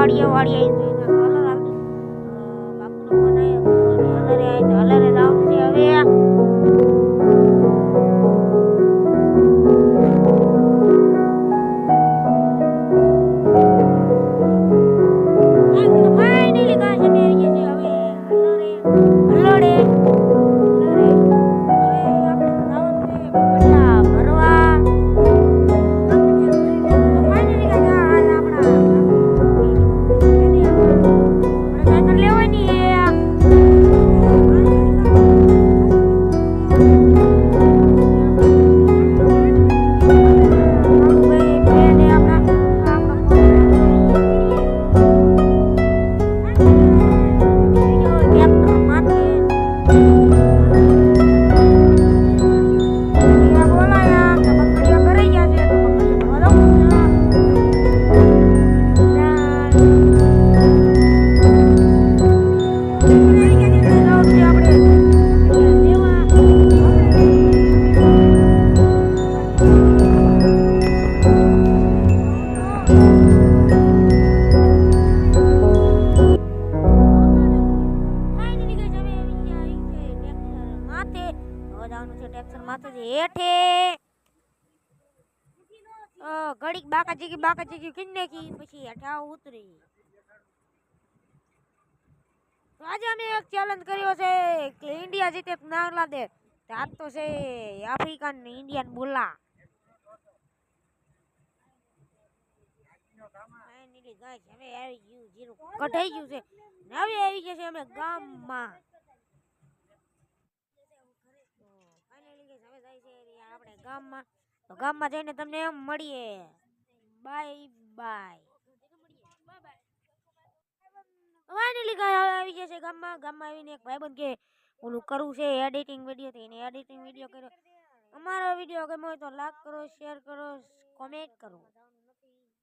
વાડીએ વાડીએ કલર આવતો બાપુનો ફોન આવ્યો હલરે આવતું છે હવે ઘડીક બાકાજી કિન્ને કી પછી હેઠા ઉતરી તો આજે અમે એક ચેલેન્જ કર્યો છે કે ઇન્ડિયા જીતે ના લાદે આજ તો છે આફ્રિકન ને ઇન્ડિયન બોલા ફાઇનલી ગાઈસ હવે આવી ગયું જીરું કઢાઈ ગયું છે ને હવે આવી ગયા છે અમે ગામમાં ફાઇનલી ગાઈસ હવે જાય છે આપણે ગામમાં તો ગામમાં જઈને તમને એમ મળીએ બાય બાય ફાઇનલી આવી જશે ગામમાં આવીને એક ભાઈબંધ કે ઓલું કરવું છે એડિટિંગ વિડીયો તો એને એડિટિંગ વિડીયો કર્યો અમારો વિડીયો ગમ્યો હોય તો લાઈક કરો શેર કરો કોમેન્ટ કરો